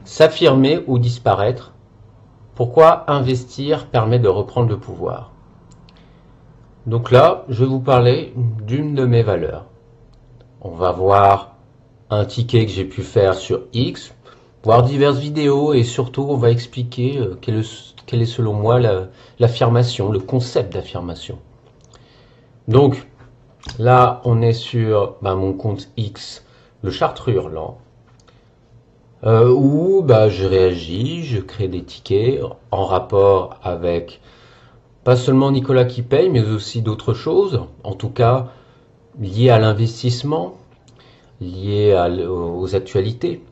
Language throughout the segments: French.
S'affirmer ou disparaître. Pourquoi investir permet de reprendre le pouvoir? Donc là, je vais vous parler d'une de mes valeurs. On va voir un ticket que j'ai pu faire sur X, voir diverses vidéos et surtout on va expliquer quelle est selon moi l'affirmation, le concept d'affirmation. Donc là, on est sur mon compte X, le Chartreux Hurlant, où je réagis, je crée des tickets en rapport avec pas seulement Nicolas qui paye, mais aussi d'autres choses, en tout cas liées à l'investissement, liées aux actualités.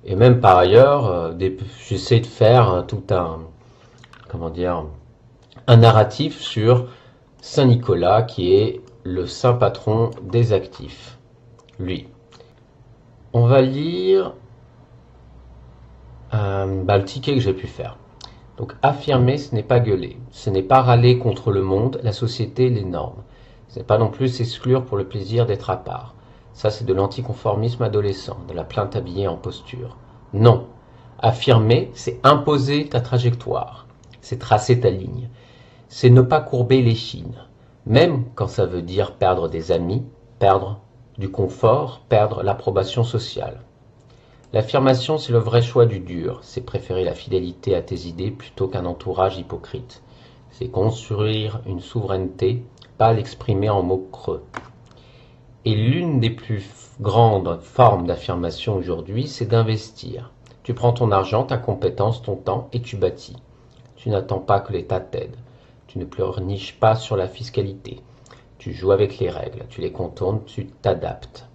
Et même par ailleurs, j'essaie de faire tout un narratif sur Saint-Nicolas qui est le saint patron des actifs. Lui. On va lire le ticket que j'ai pu faire. Donc affirmer, ce n'est pas gueuler, ce n'est pas râler contre le monde, la société, les normes. Ce n'est pas non plus s'exclure pour le plaisir d'être à part. Ça, c'est de l'anticonformisme adolescent, de la plainte habillée en posture. Non. Affirmer, c'est imposer ta trajectoire, c'est tracer ta ligne, c'est ne pas courber l'échine, même quand ça veut dire perdre des amis, perdre du confort, perdre l'approbation sociale. L'affirmation, c'est le vrai choix du dur, c'est préférer la fidélité à tes idées plutôt qu'un entourage hypocrite. C'est construire une souveraineté, pas l'exprimer en mots creux. Et l'une des plus grandes formes d'affirmation aujourd'hui, c'est d'investir. Tu prends ton argent, ta compétence, ton temps et tu bâtis. Tu n'attends pas que l'État t'aide. Tu ne pleurniches pas sur la fiscalité. Tu joues avec les règles, tu les contournes, tu t'adaptes.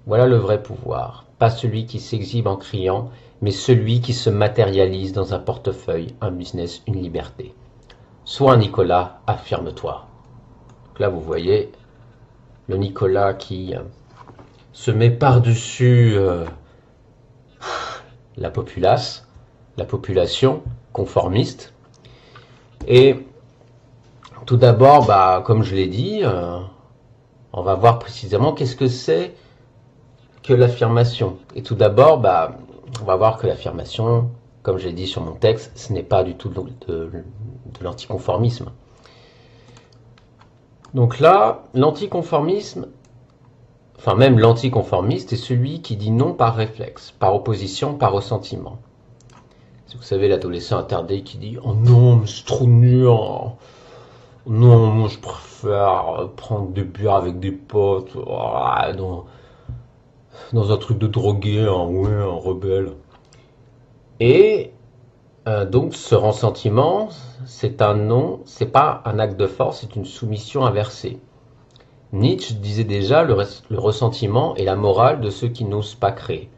Voilà le vrai pouvoir. Pas celui qui s'exhibe en criant, mais celui qui se matérialise dans un portefeuille, un business, une liberté. Sois un Nicolas, affirme-toi. Donc là, vous voyez le Nicolas qui se met par-dessus la population conformiste. Et tout d'abord, comme je l'ai dit, on va voir précisément qu'est-ce que c'est que l'affirmation. Et tout d'abord, on va voir que l'affirmation, comme j'ai dit sur mon texte, ce n'est pas du tout de l'anticonformisme. Donc là, l'anticonformisme, enfin même l'anticonformiste, est celui qui dit non par réflexe, par opposition, par ressentiment. Si vous savez, l'adolescent attardé qui dit « Oh non, mais c'est trop dur. Non, moi je préfère prendre des bières avec des potes. Dans un truc de drogué, un rebelle. » Et donc ce ressentiment, c'est un non, c'est pas un acte de force, c'est une soumission inversée. Nietzsche disait déjà le ressentiment est la morale de ceux qui n'osent pas créer.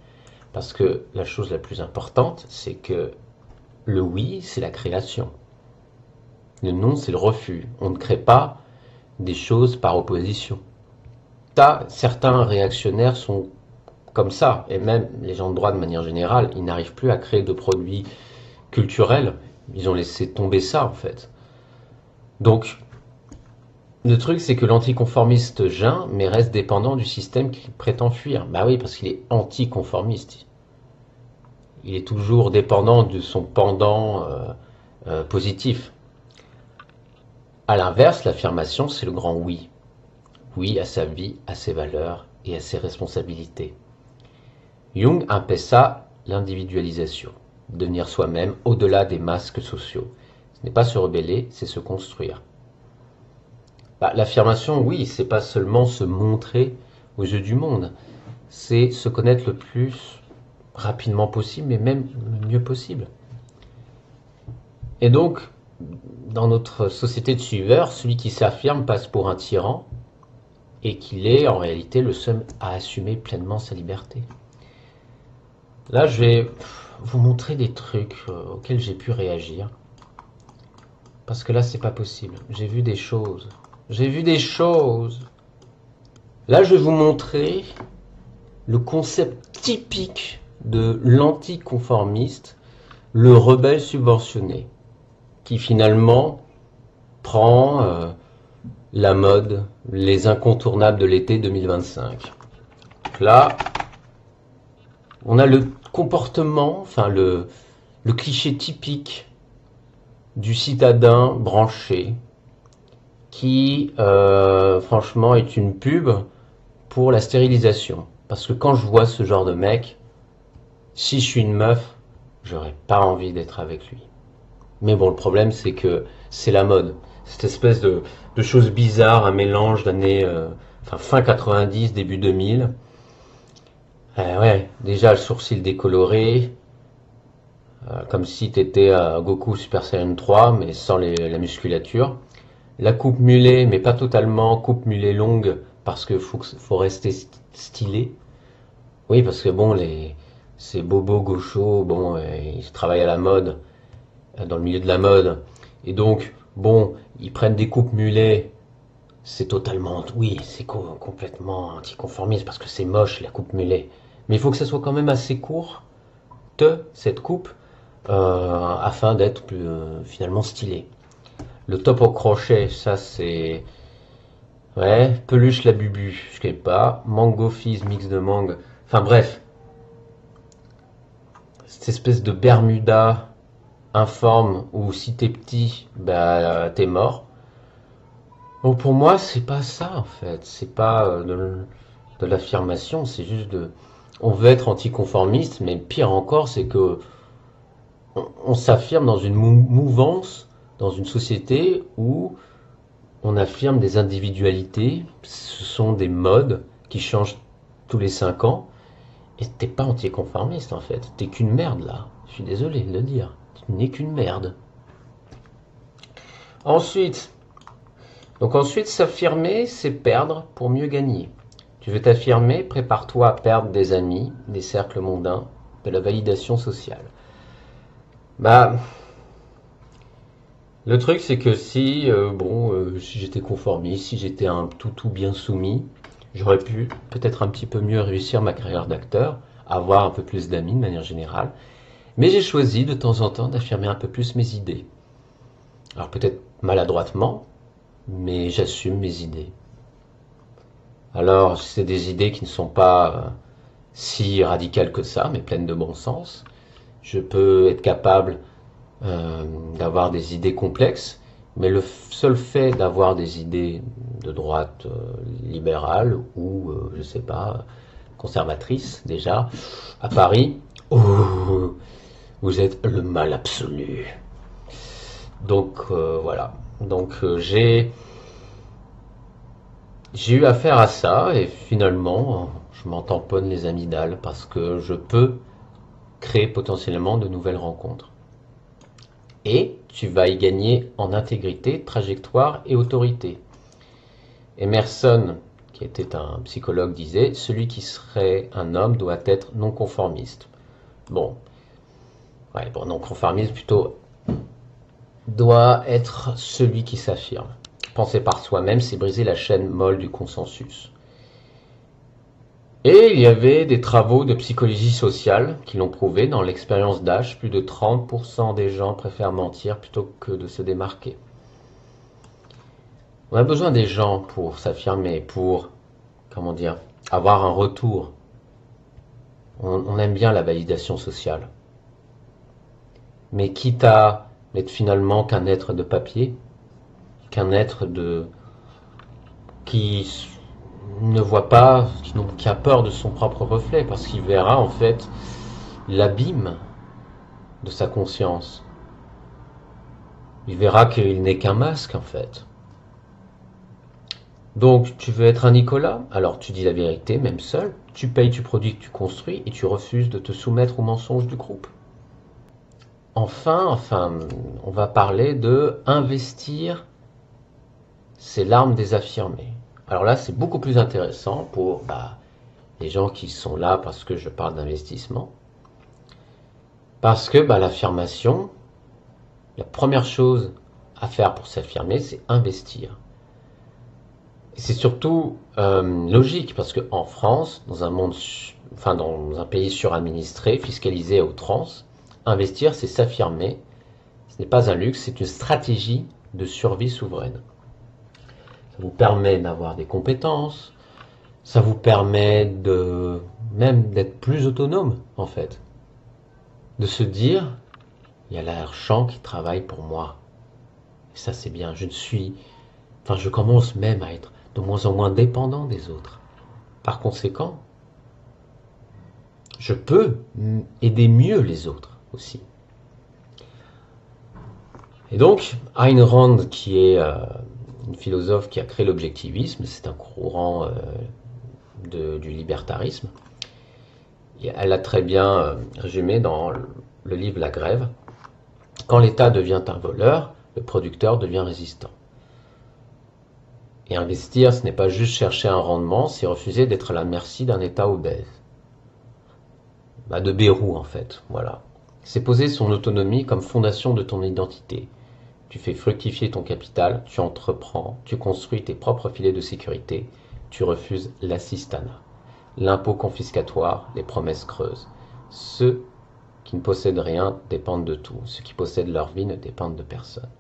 Parce que la chose la plus importante, c'est que le oui, c'est la création. Le non, c'est le refus. On ne crée pas des choses par opposition. Ça, certains réactionnaires sont comme ça, et même les gens de droite de manière générale, ils n'arrivent plus à créer de produits culturels. Ils ont laissé tomber ça, en fait. Donc, le truc, c'est que l'anticonformiste geint, mais reste dépendant du système qu'il prétend fuir. Bah oui, parce qu'il est anticonformiste. Il est toujours dépendant de son pendant positif. À l'inverse, l'affirmation, c'est le grand oui. Oui à sa vie, à ses valeurs et à ses responsabilités. Jung appelle ça l'individualisation, devenir soi-même au-delà des masques sociaux. Ce n'est pas se rebeller, c'est se construire. L'affirmation, oui, c'est pas seulement se montrer aux yeux du monde, c'est se connaître le plus rapidement possible, mais même le mieux possible. Et donc, dans notre société de suiveurs, celui qui s'affirme passe pour un tyran et qu'il est en réalité le seul à assumer pleinement sa liberté. Là, je vais vous montrer des trucs auxquels j'ai pu réagir. Parce que là, c'est pas possible. J'ai vu des choses. Là, je vais vous montrer le concept typique de l'anticonformiste, le rebelle subventionné, qui finalement prend la mode, les incontournables de l'été 2025. Donc là, on a le comportement, enfin le cliché typique du citadin branché qui, franchement, est une pub pour la stérilisation. Parce que quand je vois ce genre de mec, si je suis une meuf, j'aurais pas envie d'être avec lui. Mais bon, le problème, c'est que c'est la mode. Cette espèce de chose bizarre, un mélange d'années, fin 90, début 2000. Ouais, déjà le sourcil décoloré, comme si t'étais à Goku Super Saiyan 3, mais sans la musculature. La coupe mulet, mais pas totalement, coupe mulet longue, parce que faut rester stylé. Oui, parce que bon, ces bobos gauchos, bon, ils travaillent à la mode, dans le milieu de la mode. Et donc, bon, ils prennent des coupes mulets, c'est totalement, oui, c'est complètement anticonformiste, parce que c'est moche, la coupe mulet. Mais il faut que ça soit quand même assez court, cette coupe, afin d'être plus, finalement stylé. Le top au crochet, ça c'est... Ouais, peluche la bubu, je connais pas. Mango fizz, mix de mangue. Enfin bref, cette espèce de Bermuda informe où si t'es petit, bah t'es mort. Donc pour moi, c'est pas ça en fait. C'est pas de l'affirmation, c'est juste de... On veut être anticonformiste, mais pire encore, c'est que on s'affirme dans une mouvance, dans une société où on affirme des individualités, ce sont des modes qui changent tous les 5 ans, et t'es pas anticonformiste en fait, t'es qu'une merde là, je suis désolé de le dire, tu n'es qu'une merde. Ensuite, s'affirmer, c'est perdre pour mieux gagner. Tu veux t'affirmer, prépare-toi à perdre des amis, des cercles mondains, de la validation sociale. Bah, le truc, c'est que si j'étais conformiste, si j'étais un toutou bien soumis, j'aurais pu peut-être un petit peu mieux réussir ma carrière d'acteur, avoir un peu plus d'amis de manière générale. Mais j'ai choisi de temps en temps d'affirmer un peu plus mes idées. Alors peut-être maladroitement, mais j'assume mes idées. Alors c'est des idées qui ne sont pas si radicales que ça, mais pleines de bon sens. Je peux être capable d'avoir des idées complexes, mais le seul fait d'avoir des idées de droite libérale ou, je sais pas, conservatrice déjà, à Paris, oh, vous êtes le mal absolu. Donc voilà. Donc j'ai eu affaire à ça et finalement je m'en tamponne les amygdales parce que je peux créer potentiellement de nouvelles rencontres. Et tu vas y gagner en intégrité, trajectoire et autorité. Emerson, qui était un psychologue, disait « Celui qui serait un homme doit être non-conformiste ». Bon, non-conformiste plutôt doit être celui qui s'affirme. Penser par soi-même, c'est briser la chaîne molle du consensus. Et il y avait des travaux de psychologie sociale qui l'ont prouvé. Dans l'expérience d'âge, plus de 30% des gens préfèrent mentir plutôt que de se démarquer. On a besoin des gens pour s'affirmer, pour, avoir un retour. On aime bien la validation sociale. Mais quitte à n'être finalement qu'un être de papier, qu'un être qui ne voit pas, qui a peur de son propre reflet, parce qu'il verra en fait l'abîme de sa conscience. Il verra qu'il n'est qu'un masque en fait. Donc tu veux être un Nicolas? Alors tu dis la vérité, même seul, tu payes, tu produis, tu construis, et tu refuses de te soumettre aux mensonges du groupe. Enfin, on va parler de investir, c'est l'arme des affirmés. Alors là, c'est beaucoup plus intéressant pour les gens qui sont là parce que je parle d'investissement. Parce que l'affirmation, la première chose à faire pour s'affirmer, c'est investir. Et c'est surtout logique parce qu'en France, dans un pays suradministré, fiscalisé à outrance, investir, c'est s'affirmer. Ce n'est pas un luxe, c'est une stratégie de survie souveraine. Ça vous permet d'avoir des compétences, ça vous permet même d'être plus autonome en fait. de se dire, il y a l'argent qui travaille pour moi. Et ça c'est bien, je commence même à être de moins en moins dépendant des autres. Par conséquent, je peux aider mieux les autres aussi. Et donc, Ayn Rand, qui est une philosophe qui a créé l'objectivisme, c'est un courant du libertarisme, et elle a très bien résumé dans le livre La Grève, quand l'État devient un voleur, le producteur devient résistant. Et investir, ce n'est pas juste chercher un rendement, c'est refuser d'être à la merci d'un État obèse. De Bérou en fait, voilà. C'est poser son autonomie comme fondation de ton identité. Tu fais fructifier ton capital, tu entreprends, tu construis tes propres filets de sécurité, tu refuses l'assistanat, l'impôt confiscatoire, les promesses creuses. Ceux qui ne possèdent rien dépendent de tout, ceux qui possèdent leur vie ne dépendent de personne.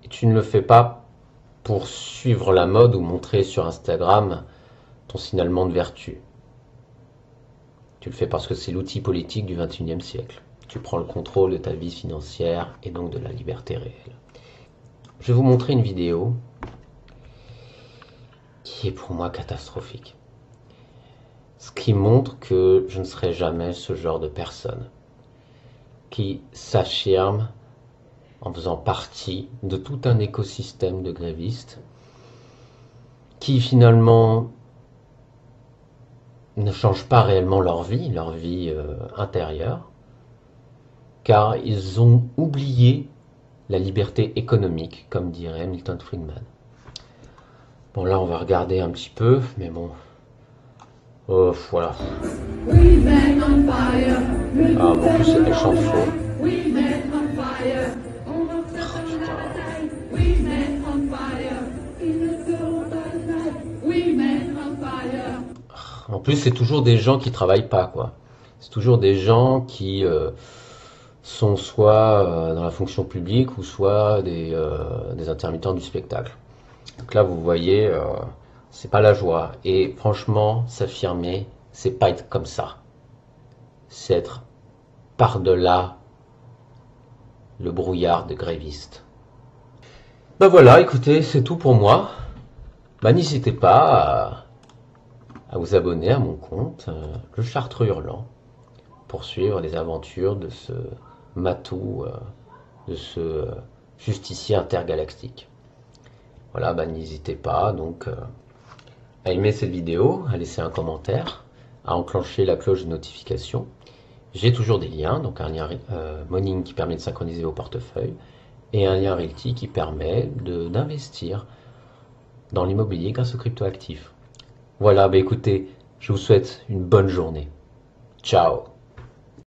Et tu ne le fais pas pour suivre la mode ou montrer sur Instagram ton signalement de vertu. Tu le fais parce que c'est l'outil politique du XXIe siècle. Tu prends le contrôle de ta vie financière et donc de la liberté réelle. Je vais vous montrer une vidéo qui est pour moi catastrophique. Ce qui montre que je ne serai jamais ce genre de personne qui s'affirme en faisant partie de tout un écosystème de grévistes qui finalement ne changent pas réellement leur vie intérieure, car ils ont oublié la liberté économique, comme dirait Milton Friedman. Bon, là, on va regarder un petit peu, mais bon. Oh, voilà. Ah, bon, en plus, elle chante faux. En plus, c'est toujours des gens qui travaillent pas, quoi. C'est toujours des gens qui sont soit dans la fonction publique ou soit des intermittents du spectacle. Donc là, vous voyez, c'est pas la joie. Et franchement, s'affirmer, c'est pas être comme ça. C'est être par-delà le brouillard de grévistes. Voilà, écoutez, c'est tout pour moi. N'hésitez pas à vous abonner à mon compte, le Chartreux Hurlant, pour suivre les aventures de ce matou, de ce justicier intergalactique. Voilà, n'hésitez pas donc à aimer cette vidéo, à laisser un commentaire, à enclencher la cloche de notification. J'ai toujours des liens, donc un lien Moning qui permet de synchroniser vos portefeuilles et un lien Realty qui permet d'investir dans l'immobilier grâce aux cryptoactifs. Voilà, écoutez, je vous souhaite une bonne journée. Ciao.